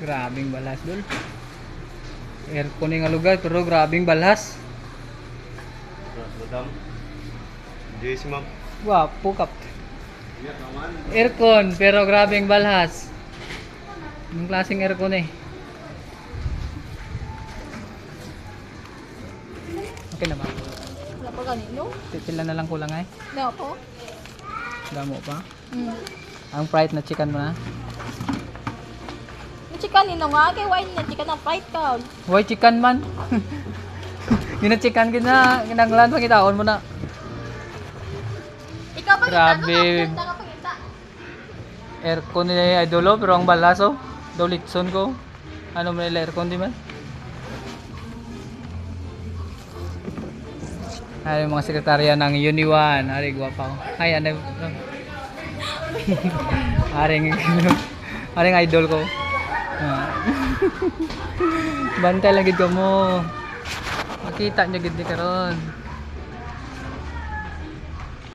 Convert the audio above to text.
Grabing balas dul. Aircon nga lugar pero grabing balas. Madam. JC ma'am. Wapo kap. Aircon pero grabing balas. Anong klaseng aircon eh? Okay na ba? Wala pa ganito? Pipila na lang kulang ay. Wala po. Damo pa. Hmm. Ang fried na chicken mo na. Yung chicken nino nga, kay wine na chicken ang fried ka. Why chicken man? Gina chicken ginanglan pangitaon mo na. Ikaw ba Grabe. Kita ka pagkita. Aircon ni idolo pero ang balaso. Dolitson ko. Ano man nila aircon di man? Ay, mga sekretarya ng Uniwan. Ari, guwapa ko. Ay, ano? Aring idol ko. Ah. Bantay lang gid ko mo. Makita niyo gid ni karon.